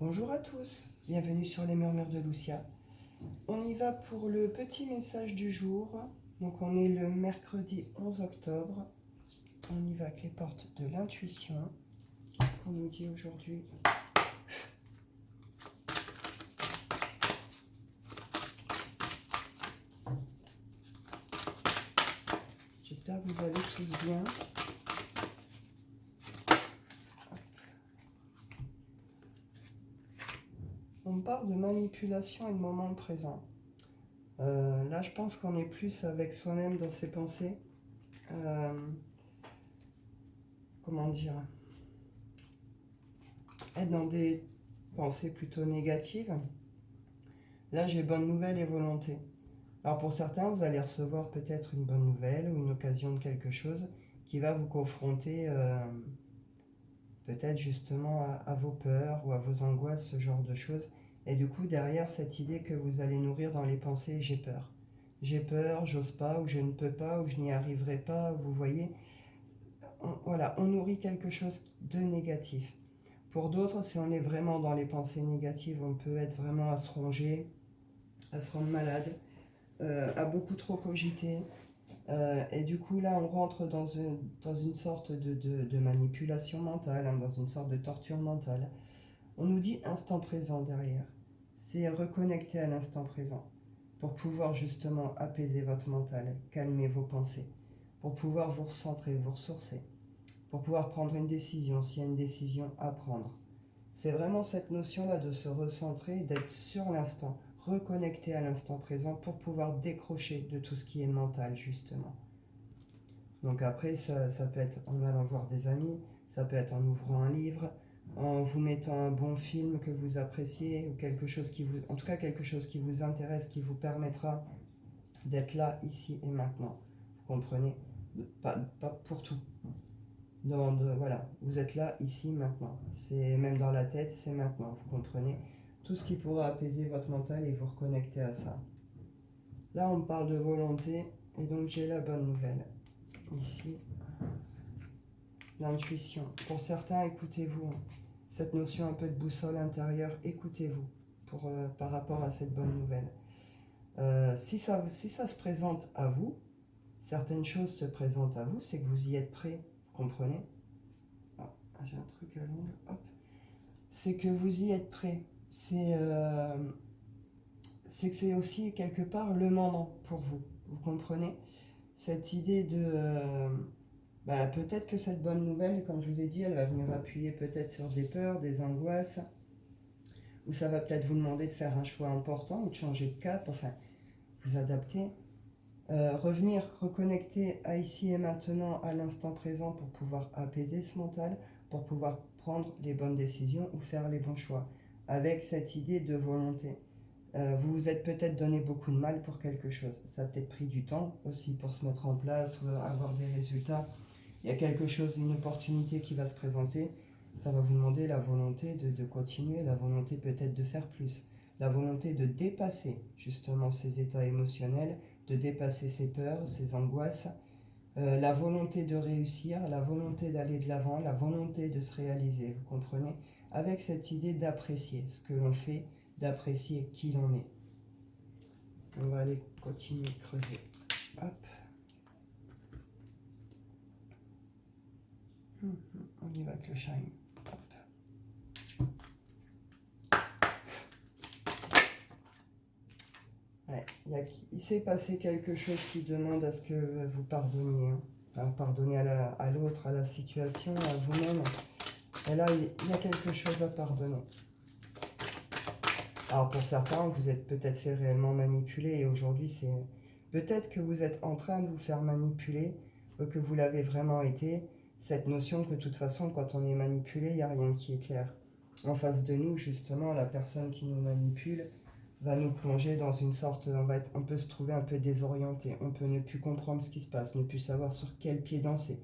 Bonjour à tous, bienvenue sur les murmures de Lucia. On y va pour le petit message du jour. Donc on est le mercredi 11 octobre. On y va avec les portes de l'intuition. Qu'est-ce qu'on nous dit aujourd'hui? J'espère que vous allez tous bien. On parle de manipulation et de moment présent. Là, je pense qu'on est plus avec soi-même dans ses pensées. Comment dire? Être dans des pensées plutôt négatives. Là, j'ai bonne nouvelle et volonté. Alors pour certains, vous allez recevoir peut-être une bonne nouvelle ou une occasion de quelque chose qui va vous confronter peut-être justement à vos peurs ou à vos angoisses, ce genre de choses. Et du coup, derrière cette idée que vous allez nourrir dans les pensées, j'ai peur. J'ai peur, j'ose pas, ou je ne peux pas, ou je n'y arriverai pas, vous voyez. Voilà, on nourrit quelque chose de négatif. Pour d'autres, si on est vraiment dans les pensées négatives, on peut être vraiment à se ronger, à se rendre malade, à beaucoup trop cogiter. Et du coup, là, on rentre dans une sorte de manipulation mentale, hein, dans une sorte de torture mentale. On nous dit instant présent derrière. C'est reconnecter à l'instant présent pour pouvoir justement apaiser votre mental, calmer vos pensées, pour pouvoir vous recentrer, vous ressourcer, pour pouvoir prendre une décision s'il y a une décision à prendre. C'est vraiment cette notion-là de se recentrer, d'être sur l'instant, reconnecter à l'instant présent pour pouvoir décrocher de tout ce qui est mental, justement. Donc après, ça peut être en allant voir des amis, ça peut être en ouvrant un livre, en vous mettant un bon film que vous appréciez, ou quelque chose qui vous, en tout cas quelque chose qui vous intéresse, qui vous permettra d'être là, ici et maintenant. Vous comprenez? Pas pour tout. Voilà, vous êtes là, ici, maintenant. C'est même dans la tête, c'est maintenant, vous comprenez? Tout ce qui pourra apaiser votre mental et vous reconnecter à ça. Là, on parle de volonté, et donc j'ai la bonne nouvelle. Ici, l'intuition. Pour certains, écoutez-vous. Cette notion un peu de boussole intérieure, écoutez-vous par rapport à cette bonne nouvelle. Si ça se présente à vous, certaines choses se présentent à vous, c'est que vous y êtes prêt, vous comprenez? Ah, j'ai un truc à l'ongle, hop. C'est que vous y êtes prêt. C'est que c'est aussi quelque part le moment pour vous, vous comprenez? Cette idée peut-être que cette bonne nouvelle, comme je vous ai dit, elle va venir appuyer peut-être sur des peurs, des angoisses, ou ça va peut-être vous demander de faire un choix important ou de changer de cap, enfin, vous adapter. Revenir, reconnecter à ici et maintenant, à l'instant présent pour pouvoir apaiser ce mental, pour pouvoir prendre les bonnes décisions ou faire les bons choix, avec cette idée de volonté. Vous vous êtes peut-être donné beaucoup de mal pour quelque chose. Ça a peut-être pris du temps aussi pour se mettre en place ou avoir des résultats. Il y a quelque chose, une opportunité qui va se présenter. Ça va vous demander la volonté de continuer, la volonté peut-être de faire plus, la volonté de dépasser justement ces états émotionnels, de dépasser ses peurs, ses angoisses, la volonté de réussir, la volonté d'aller de l'avant, la volonté de se réaliser, vous comprenez? Avec cette idée d'apprécier ce que l'on fait, d'apprécier qui l'on est. On va aller continuer de creuser. Hop. On y va avec le shine. Hop. Ouais, il s'est passé quelque chose qui demande à ce que vous pardonniez. Hein. Enfin, pardonner à l'autre, à la situation, à vous-même. Et là, il y a quelque chose à pardonner. Alors pour certains, vous êtes peut-être fait réellement manipuler et aujourd'hui, c'est peut-être que vous êtes en train de vous faire manipuler, que vous l'avez vraiment été. Cette notion que de toute façon, quand on est manipulé, il n'y a rien qui est clair. En face de nous, justement, la personne qui nous manipule va nous plonger dans une sorte, on peut se trouver un peu désorienté, on peut ne plus comprendre ce qui se passe, ne plus savoir sur quel pied danser.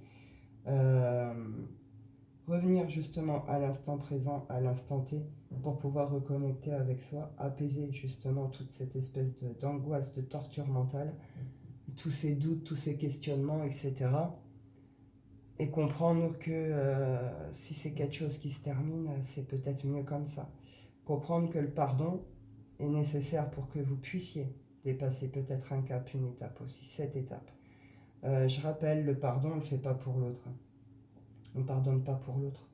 Revenir justement à l'instant présent, à l'instant T, pour pouvoir reconnecter avec soi, apaiser justement toute cette espèce d'angoisse, de torture mentale, tous ces doutes, tous ces questionnements, etc. Et comprendre que si c'est quelque chose qui se termine, c'est peut-être mieux comme ça. comprendre que le pardon est nécessaire pour que vous puissiez dépasser peut-être un cap, une étape aussi, cette étape. Je rappelle, le pardon, on ne le fait pas pour l'autre. On ne pardonne pas pour l'autre.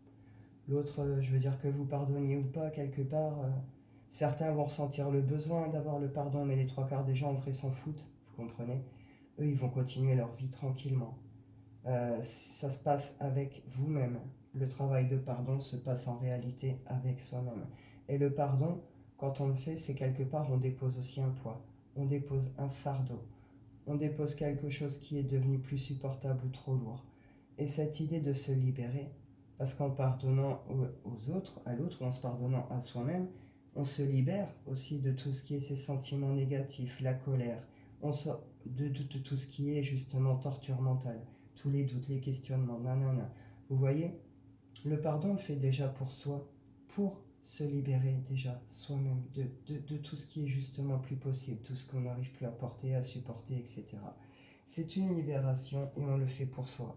L'autre, je veux dire que vous pardonniez ou pas, quelque part, certains vont ressentir le besoin d'avoir le pardon, mais les trois quarts des gens en vrai s'en foutent, vous comprenez? Eux, ils vont continuer leur vie tranquillement. Ça se passe avec vous-même. Le travail de pardon se passe en réalité avec soi-même. Et le pardon, quand on le fait, c'est quelque part, on dépose aussi un poids, on dépose un fardeau, on dépose quelque chose qui est devenu plus supportable ou trop lourd. Et cette idée de se libérer, parce qu'en pardonnant aux autres, à l'autre, ou en se pardonnant à soi-même, on se libère aussi de tout ce qui est ces sentiments négatifs, la colère, on sort de tout ce qui est justement torture mentale, tous les doutes, les questionnements, nanana. Vous voyez, le pardon on le fait déjà pour soi, pour se libérer déjà soi-même de tout ce qui est justement plus possible, tout ce qu'on n'arrive plus à porter, à supporter, etc. C'est une libération et on le fait pour soi.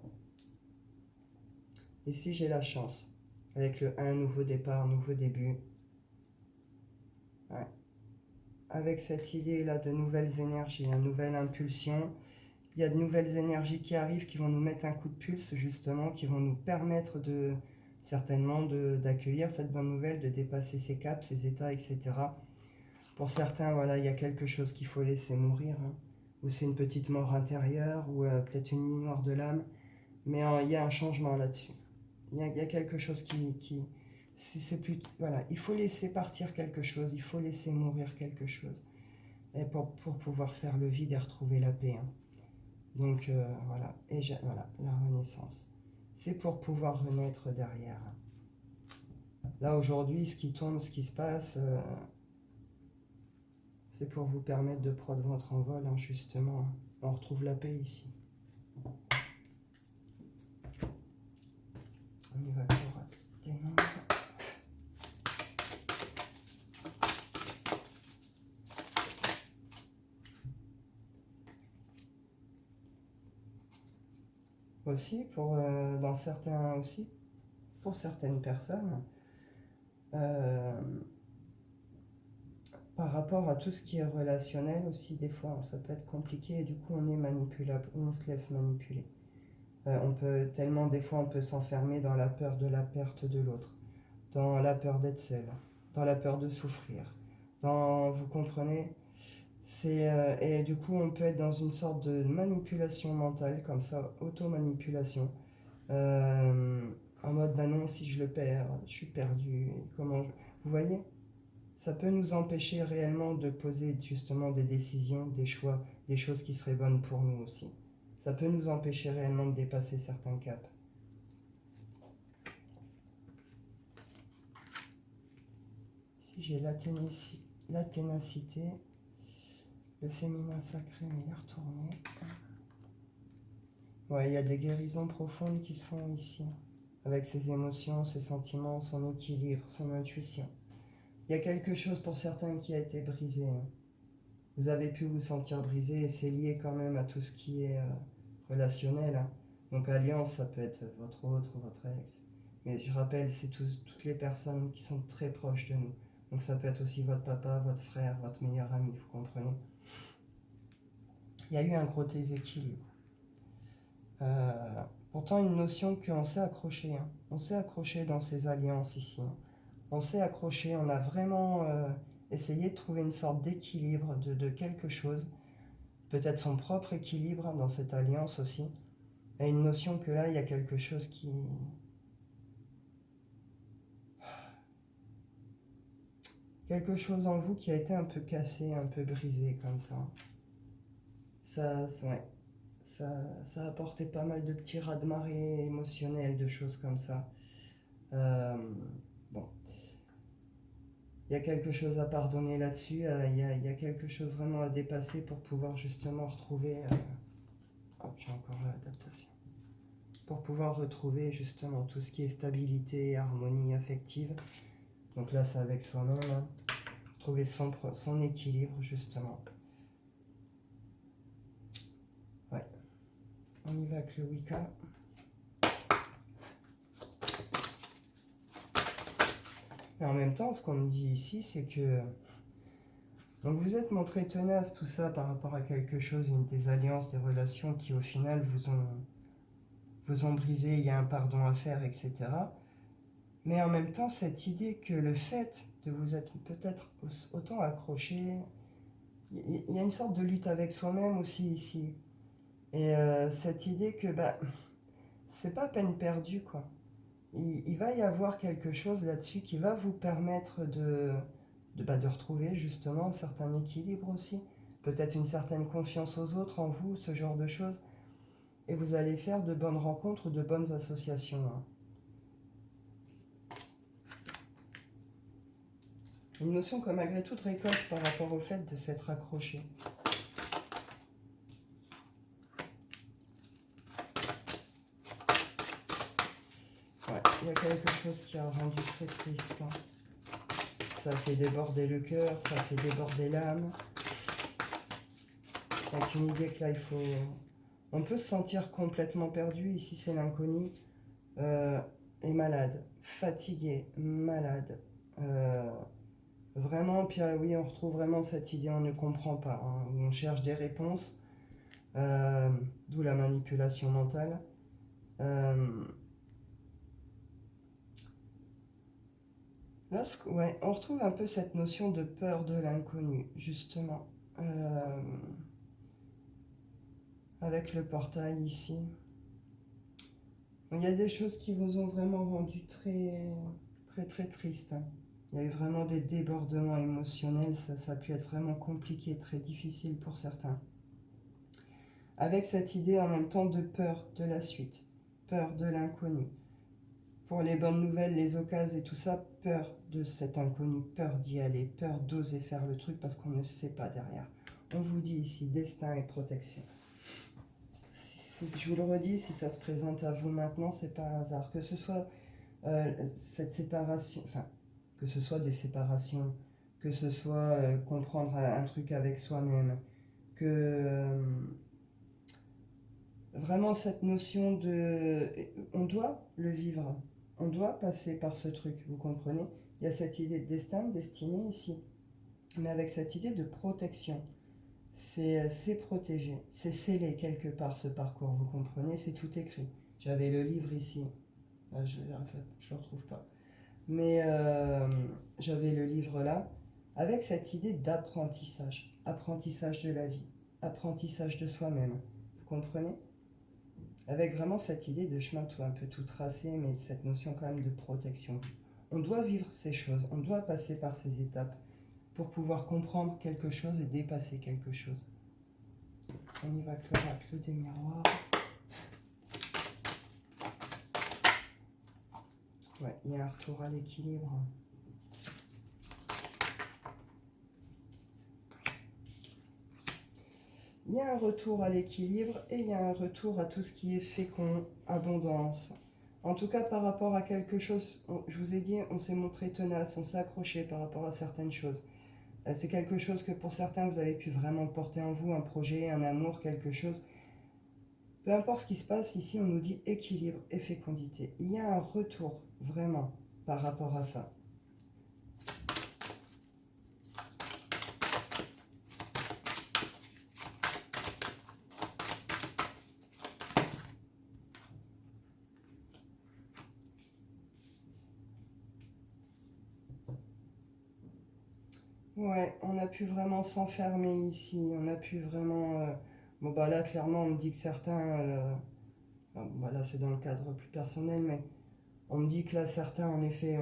Et si j'ai la chance, avec le 1, nouveau départ, nouveau début, ouais, avec cette idée-là de nouvelles énergies, une nouvelle impulsion, il y a de nouvelles énergies qui arrivent, qui vont nous mettre un coup de pulse, justement, qui vont nous permettre certainement d'accueillir cette bonne nouvelle, de dépasser ces caps, ces états, etc. Pour certains, voilà, il y a quelque chose qu'il faut laisser mourir, hein, ou c'est une petite mort intérieure, ou peut-être une nuit noire de l'âme, mais il y a un changement là-dessus. Il y a quelque chose c'est plus, voilà, il faut laisser partir quelque chose, il faut laisser mourir quelque chose, et pour pouvoir faire le vide et retrouver la paix. Hein. Donc voilà, et voilà, la renaissance. C'est pour pouvoir renaître derrière. Là aujourd'hui, ce qui tombe, ce qui se passe, c'est pour vous permettre de prendre votre envol, hein, justement. On retrouve la paix ici. On y va pour dénombre. Aussi, pour certaines personnes, par rapport à tout ce qui est relationnel aussi, des fois, ça peut être compliqué et du coup, on est manipulable, on se laisse manipuler. Des fois, on peut s'enfermer dans la peur de la perte de l'autre, dans la peur d'être seul, dans la peur de souffrir, vous comprenez, et du coup, on peut être dans une sorte de manipulation mentale, comme ça, auto-manipulation, en mode, bah non, si je le perds, je suis perdu, Vous voyez, ça peut nous empêcher réellement de poser justement des décisions, des choix, des choses qui seraient bonnes pour nous aussi. Ça peut nous empêcher réellement de dépasser certains caps. Si j'ai la ténacité, le féminin sacré, mais il est retourné. Ouais, il y a des guérisons profondes qui se font ici, avec ses émotions, ses sentiments, son équilibre, son intuition. Il y a quelque chose pour certains qui a été brisé. Hein. Vous avez pu vous sentir brisé et c'est lié quand même à tout ce qui est relationnel. Hein. Donc alliance, ça peut être votre autre, votre ex. Mais je rappelle, c'est toutes les personnes qui sont très proches de nous. Donc ça peut être aussi votre papa, votre frère, votre meilleur ami, vous comprenez? Il y a eu un gros déséquilibre. Pourtant, une notion qu'on s'est accroché. Hein. On s'est accroché dans ces alliances ici. Hein. On s'est accroché, on a vraiment essayé de trouver une sorte d'équilibre de quelque chose. Peut-être son propre équilibre dans cette alliance aussi. Et une notion que là, il y a quelque chose quelque chose en vous qui a été un peu cassé, un peu brisé comme ça. Ouais. Ça a apporté pas mal de petits raz-de-marée émotionnels, de choses comme ça. Bon. Il y a quelque chose à pardonner là-dessus, il y a quelque chose vraiment à dépasser pour pouvoir justement retrouver... j'ai encore l'adaptation. Pour pouvoir retrouver justement tout ce qui est stabilité et harmonie affective. Donc là, c'est avec soi-même. Hein. Trouver son équilibre, justement. Ouais. On y va avec le Wicca. Et en même temps, ce qu'on me dit ici, c'est que... Donc vous êtes montré tenace, tout ça, par rapport à quelque chose, des alliances, des relations qui, au final, vous ont brisé, il y a un pardon à faire, etc. Mais en même temps, cette idée que le fait de vous être peut-être autant accroché, il y a une sorte de lutte avec soi-même aussi ici. Et cette idée que c'est pas peine perdue, quoi. Il va y avoir quelque chose là-dessus qui va vous permettre de retrouver justement un certain équilibre aussi. Peut-être une certaine confiance aux autres, en vous, ce genre de choses. Et vous allez faire de bonnes rencontres ou de bonnes associations, hein. Une notion que malgré tout de récolte par rapport au fait de s'être accroché. Ouais, il y a quelque chose qui a rendu très triste, hein. Ça fait déborder le cœur, ça fait déborder l'âme. Avec une idée que là, il faut... On peut se sentir complètement perdu, ici c'est l'inconnu, est malade, fatigué, malade. Vraiment, puis oui, on retrouve vraiment cette idée, on ne comprend pas, hein, où on cherche des réponses, d'où la manipulation mentale. Là, ouais, on retrouve un peu cette notion de peur de l'inconnu, justement, avec le portail ici. Il y a des choses qui vous ont vraiment rendu très, très, très triste, hein. Il y a eu vraiment des débordements émotionnels, ça a pu être vraiment compliqué, très difficile pour certains. Avec cette idée en même temps de peur de la suite, peur de l'inconnu. Pour les bonnes nouvelles, les occasions et tout ça, peur de cet inconnu, peur d'y aller, peur d'oser faire le truc parce qu'on ne sait pas derrière. On vous dit ici destin et protection. Je vous le redis, si ça se présente à vous maintenant, c'est pas un hasard. Que ce soit cette séparation, enfin, que ce soit des séparations, que ce soit comprendre un truc avec soi-même, que vraiment cette notion de... On doit le vivre, on doit passer par ce truc, vous comprenez? Il y a cette idée de destin, de destinée ici, mais avec cette idée de protection. C'est protégé, c'est scellé quelque part ce parcours, vous comprenez? C'est tout écrit. J'avais le livre ici, je ne le retrouve pas. Mais j'avais le livre là, avec cette idée d'apprentissage, apprentissage de la vie, apprentissage de soi-même, vous comprenez? Avec vraiment cette idée de chemin tout un peu tout tracé, mais cette notion quand même de protection. On doit vivre ces choses, on doit passer par ces étapes pour pouvoir comprendre quelque chose et dépasser quelque chose. On y va avec l'oracle des miroirs. Ouais, il y a un retour à l'équilibre. Il y a un retour à l'équilibre et il y a un retour à tout ce qui est fécond, abondance. En tout cas, par rapport à quelque chose, je vous ai dit, on s'est montré tenace, on s'est accroché par rapport à certaines choses. C'est quelque chose que pour certains, vous avez pu vraiment porter en vous, un projet, un amour, quelque chose. Peu importe ce qui se passe, ici, on nous dit équilibre et fécondité. Il y a un retour, vraiment, par rapport à ça. Ouais, on a pu vraiment s'enfermer ici, on a pu vraiment... Bon, bah là, clairement, on me dit que certains... Voilà, c'est dans le cadre plus personnel, mais on me dit que là, certains, en effet,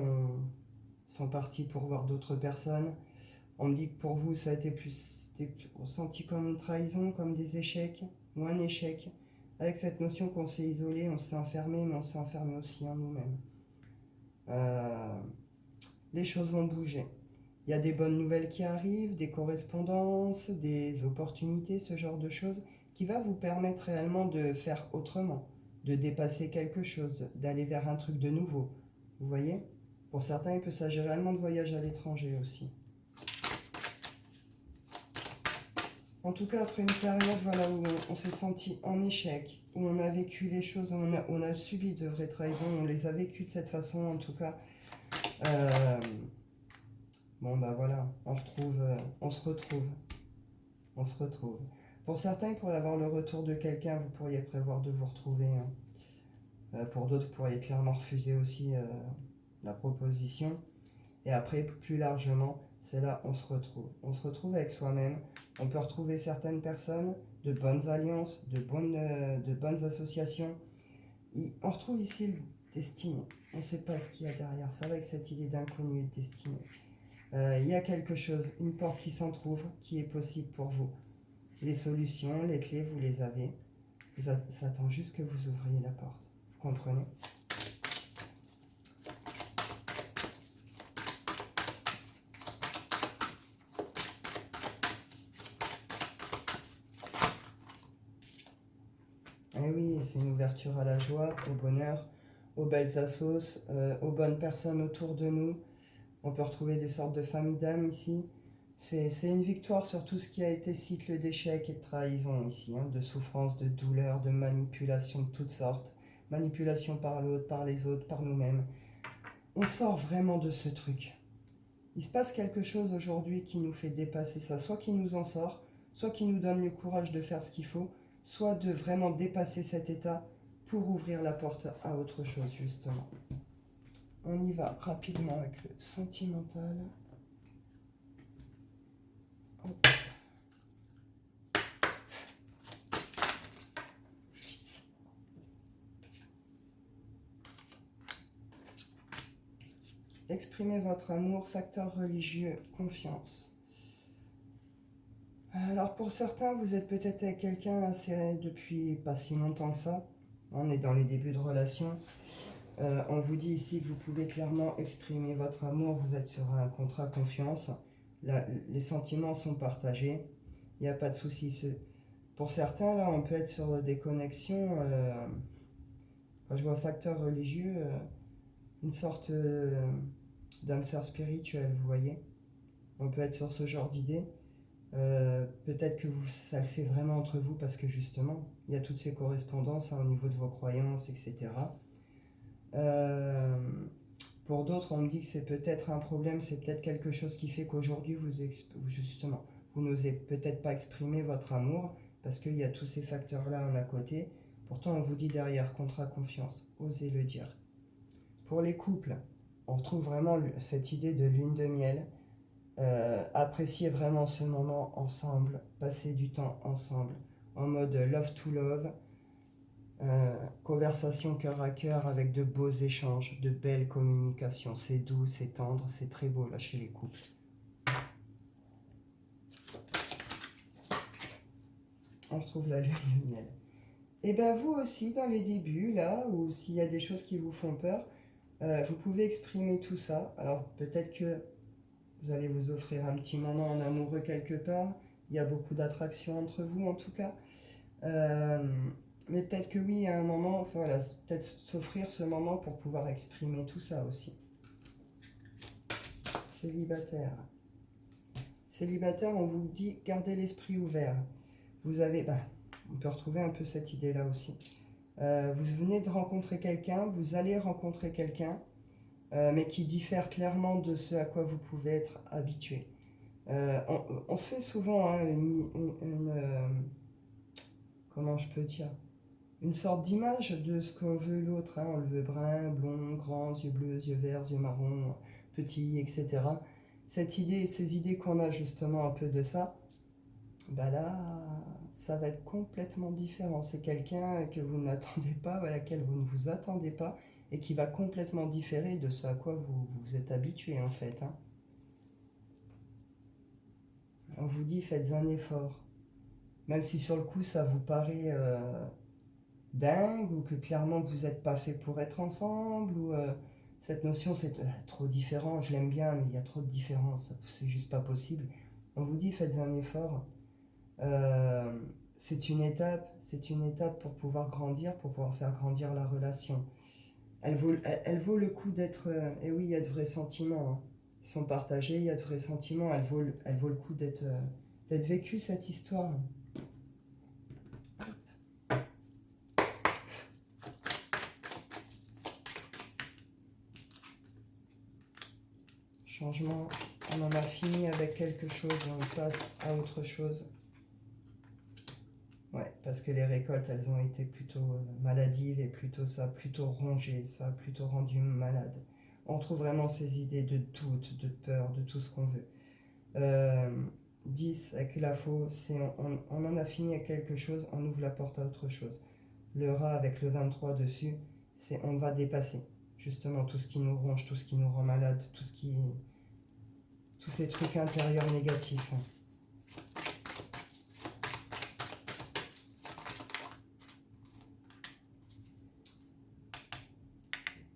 sont partis pour voir d'autres personnes. On me dit que pour vous, ça a été plus ressenti comme une trahison, comme des échecs, ou un échec, avec cette notion qu'on s'est isolé, on s'est enfermé, mais on s'est enfermé aussi en nous-mêmes. Les choses vont bouger. Il y a des bonnes nouvelles qui arrivent, des correspondances, des opportunités, ce genre de choses, qui va vous permettre réellement de faire autrement, de dépasser quelque chose, d'aller vers un truc de nouveau. Vous voyez? Pour certains, il peut s'agir réellement de voyages à l'étranger aussi. En tout cas, après une période voilà, où on s'est senti en échec, où on a vécu les choses, on a subi de vraies trahisons, on les a vécues de cette façon en tout cas, se retrouve. On se retrouve. Pour certains, il pourrait y avoir le retour de quelqu'un, vous pourriez prévoir de vous retrouver. Hein. Pour d'autres, vous pourriez clairement refuser aussi la proposition. Et après, plus largement, c'est là on se retrouve. On se retrouve avec soi-même. On peut retrouver certaines personnes, de bonnes alliances, de bonnes associations. On retrouve ici le destiné. On ne sait pas ce qu'il y a derrière. Ça va avec cette idée d'inconnu et de destinée. Il y a quelque chose, une porte qui s'entrouvre, qui est possible pour vous. Les solutions, les clés, vous les avez. Ça attend juste que vous ouvriez la porte. Vous comprenez? Eh oui, c'est une ouverture à la joie, au bonheur, aux belles assos, aux bonnes personnes autour de nous. On peut retrouver des sortes de familles d'âmes ici. C'est une victoire sur tout ce qui a été cycle d'échec et de trahison ici, hein, de souffrance, de douleur, de manipulation de toutes sortes. Manipulation par l'autre, par les autres, par nous-mêmes. On sort vraiment de ce truc. Il se passe quelque chose aujourd'hui qui nous fait dépasser ça, soit qui nous en sort, soit qui nous donne le courage de faire ce qu'il faut, soit de vraiment dépasser cet état pour ouvrir la porte à autre chose, justement. On y va rapidement avec le sentimental. Hop. Exprimez votre amour, facteur religieux, confiance. Alors pour certains, vous êtes peut-être avec quelqu'un assez depuis pas si longtemps que ça. On est dans les débuts de relation. On vous dit ici que vous pouvez clairement exprimer votre amour. Vous êtes sur un contrat confiance. Les sentiments sont partagés. Il n'y a pas de souci. Pour certains, là, on peut être sur des connexions. Quand je vois facteur religieux, une sorte d'âme sœur spirituelle, vous voyez. On peut être sur ce genre d'idée. Peut-être que ça le fait vraiment entre vous parce que justement, il y a toutes ces correspondances hein, au niveau de vos croyances, etc. Pour d'autres, on me dit que c'est peut-être un problème, c'est peut-être quelque chose qui fait qu'aujourd'hui, vous n'osez peut-être pas exprimer votre amour parce qu'il y a tous ces facteurs-là à côté. Pourtant, on vous dit derrière, contrat confiance, osez le dire. Pour les couples, on retrouve vraiment cette idée de lune de miel. Appréciez vraiment ce moment ensemble, passez du temps ensemble, en mode love to love, conversation cœur à cœur avec de beaux échanges, de belles communications. C'est doux, c'est tendre, c'est très beau là chez les couples. On retrouve la lune de miel. Et bien vous aussi, dans les débuts, là, ou s'il y a des choses qui vous font peur, vous pouvez exprimer tout ça. Alors peut-être que vous allez vous offrir un petit moment en amoureux quelque part. Il y a beaucoup d'attraction entre vous en tout cas. Mais peut-être que oui, à un moment, voilà, peut-être s'offrir ce moment pour pouvoir exprimer tout ça aussi. Célibataire. Célibataire, on vous dit gardez l'esprit ouvert. Vous avez, on peut retrouver un peu cette idée-là aussi. Vous venez de rencontrer quelqu'un, vous allez rencontrer quelqu'un, mais qui diffère clairement de ce à quoi vous pouvez être habitué. On se fait souvent hein, comment je peux dire, une sorte d'image de ce qu'on veut l'autre. Hein. On le veut brun, blond, grand, yeux bleus, yeux verts, yeux marrons, petit, etc. Cette idée, ces idées qu'on a justement un peu de ça, là, ça va être complètement différent. C'est quelqu'un que vous n'attendez pas, à laquelle vous ne vous attendez pas, et qui va complètement différer de ce à quoi vous êtes habitué en fait. Hein. On vous dit faites un effort. Même si sur le coup ça vous paraît dingue, ou que clairement vous n'êtes pas fait pour être ensemble, ou cette notion c'est trop différent, je l'aime bien mais il y a trop de différence, c'est juste pas possible. On vous dit faites un effort. C'est une étape pour pouvoir grandir, pour pouvoir faire grandir la relation. Elle vaut le coup d'être... et oui, il y a de vrais sentiments. Hein. Ils sont partagés, il y a de vrais sentiments. Elle vaut le coup d'être vécue, cette histoire. Changement On en a fini avec quelque chose et on passe à autre chose. Ouais, parce que les récoltes, elles ont été plutôt maladives et plutôt ça, plutôt rongé, ça a plutôt rendu malade. On trouve vraiment ces idées de doute, de peur, de tout ce qu'on veut. 10 avec la faux, c'est on en a fini avec quelque chose, on ouvre la porte à autre chose. Le rat avec le 23 dessus, c'est on va dépasser justement tout ce qui nous ronge, tout ce qui nous rend malade, tous ces trucs intérieurs négatifs.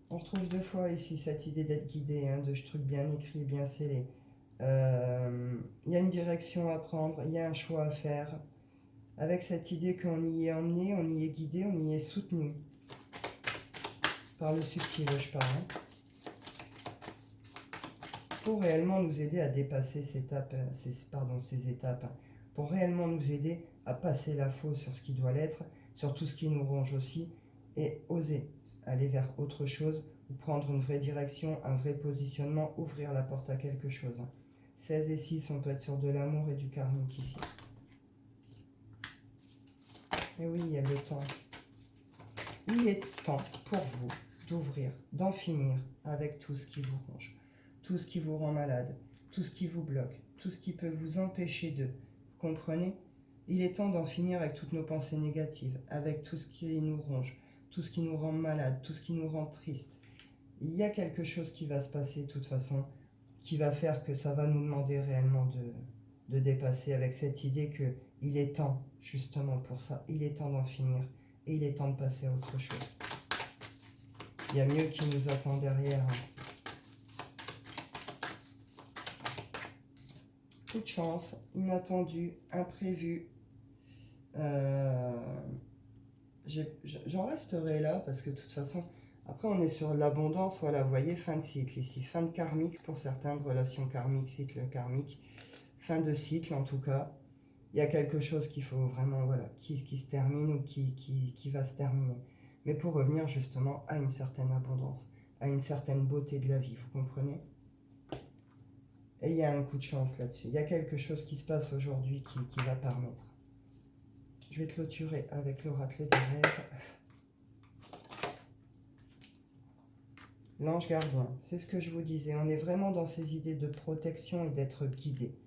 On retrouve deux fois ici cette idée d'être guidé, de trucs bien écrits, bien scellés. Il y a une direction à prendre, il y a un choix à faire. Avec cette idée qu'on y est emmené, on y est guidé, on y est soutenu. Par le subtil, je parle. Pour réellement nous aider à dépasser ces étapes, pour réellement nous aider à passer la faux sur ce qui doit l'être, sur tout ce qui nous ronge aussi, et oser aller vers autre chose, ou prendre une vraie direction, un vrai positionnement, ouvrir la porte à quelque chose. 16 et 6, on peut être sur de l'amour et du karmique ici. Et oui, il y a le temps. Il est temps pour vous d'ouvrir, d'en finir avec tout ce qui vous ronge, tout ce qui vous rend malade, tout ce qui vous bloque, tout ce qui peut vous empêcher de. Vous comprenez? Il est temps d'en finir avec toutes nos pensées négatives, avec tout ce qui nous ronge, tout ce qui nous rend malade, tout ce qui nous rend triste. Il y a quelque chose qui va se passer de toute façon, qui va faire que ça va nous demander réellement de dépasser avec cette idée que il est temps justement pour ça, il est temps d'en finir et il est temps de passer à autre chose. Il y a mieux qui nous attend derrière. Coup de chance, inattendu, imprévu. J'en resterai là parce que de toute façon, après on est sur l'abondance, voilà, vous voyez, fin de cycle ici, fin de karmique pour certains, de relation karmique, cycle karmique, fin de cycle en tout cas. Il y a quelque chose qu'il faut vraiment, voilà, qui se termine ou qui va se terminer. Mais pour revenir justement à une certaine abondance, à une certaine beauté de la vie, vous comprenez? Et il y a un coup de chance là-dessus. Il y a quelque chose qui se passe aujourd'hui qui va permettre. Je vais clôturer avec l'oracle des rêves. L'ange gardien, c'est ce que je vous disais. On est vraiment dans ces idées de protection et d'être guidé.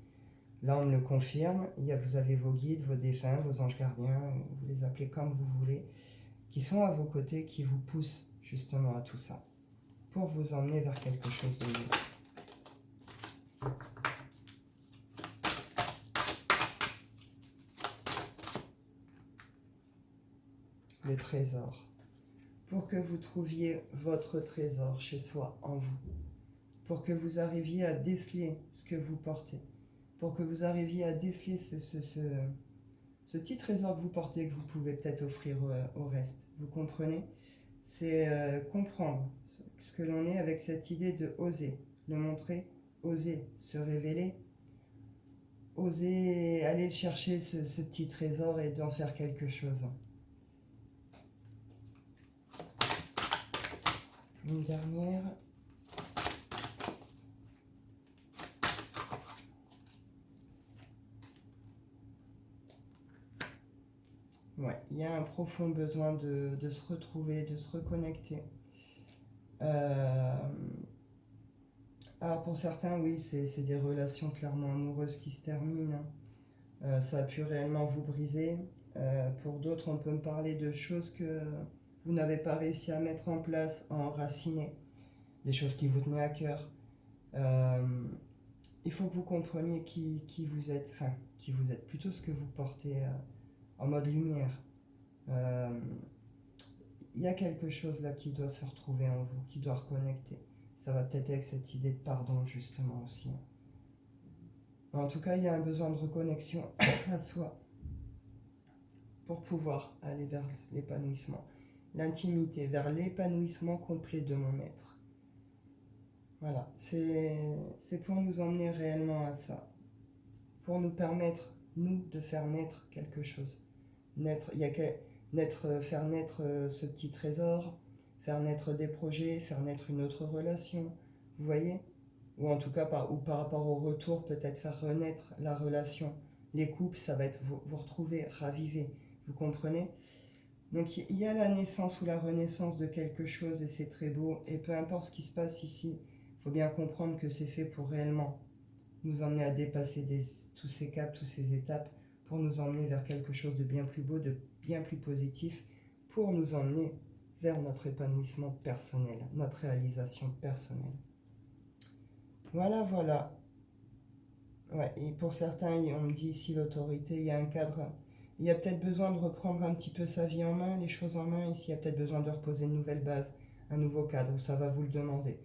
Là, on me le confirme. Vous avez vos guides, vos défunts, vos anges gardiens, vous les appelez comme vous voulez, qui sont à vos côtés, qui vous poussent justement à tout ça, pour vous emmener vers quelque chose de mieux. Le trésor. Pour que vous trouviez votre trésor chez soi, en vous. Pour que vous arriviez à déceler ce que vous portez. Pour que vous arriviez à déceler ce petit trésor que vous portez, que vous pouvez peut-être offrir au reste. Vous comprenez? C'est comprendre ce que l'on est avec cette idée de oser le montrer, oser se révéler, oser aller chercher ce petit trésor et d'en faire quelque chose. Une dernière. Ouais, il y a un profond besoin de se retrouver, de se reconnecter. Alors pour certains, oui, c'est des relations clairement amoureuses qui se terminent. Ça a pu réellement vous briser. Pour d'autres, on peut me parler de choses que vous n'avez pas réussi à mettre en place, à enraciner, des choses qui vous tenaient à cœur. Il faut que vous compreniez qui vous êtes, enfin, qui vous êtes, plutôt ce que vous portez en mode lumière. Il y a quelque chose là qui doit se retrouver en vous, qui doit reconnecter. Ça va peut-être avec cette idée de pardon justement aussi. En tout cas, il y a un besoin de reconnexion à soi pour pouvoir aller vers l'épanouissement, l'intimité, vers l'épanouissement complet de mon être. Voilà, c'est pour nous emmener réellement à ça, pour nous permettre, nous, de faire naître quelque chose. Faire naître ce petit trésor, faire naître des projets, faire naître une autre relation. Vous voyez? ou en tout cas par rapport au retour, peut-être faire renaître la relation. Les couples, ça va être vous retrouver, raviver, vous comprenez? Donc il y a la naissance ou la renaissance de quelque chose et c'est très beau. Et peu importe ce qui se passe ici, il faut bien comprendre que c'est fait pour réellement nous emmener à dépasser tous ces caps, toutes ces étapes, pour nous emmener vers quelque chose de bien plus beau, de bien plus positif, pour nous emmener vers notre épanouissement personnel, notre réalisation personnelle. Voilà, voilà. Ouais, et pour certains, on me dit ici l'autorité, il y a un cadre. Il y a peut-être besoin de reprendre un petit peu sa vie en main, les choses en main. Ici, il y a peut-être besoin de reposer une nouvelle base, un nouveau cadre, où ça va vous le demander.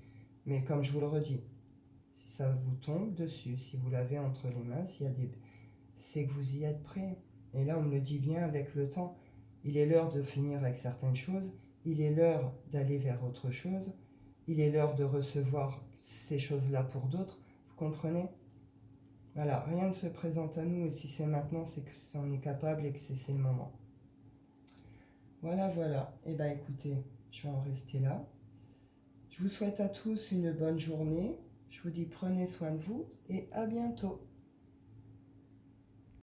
Mais comme je vous le redis, si ça vous tombe dessus, si vous l'avez entre les mains, c'est que vous y êtes prêt. Et là, on me le dit bien avec le temps. Il est l'heure de finir avec certaines choses. Il est l'heure d'aller vers autre chose. Il est l'heure de recevoir ces choses-là pour d'autres. Vous comprenez? Voilà, rien ne se présente à nous et si c'est maintenant, c'est que ça en est capable et que c'est le moment. Voilà, voilà. Eh bien écoutez, je vais en rester là. Je vous souhaite à tous une bonne journée. Je vous dis prenez soin de vous et à bientôt.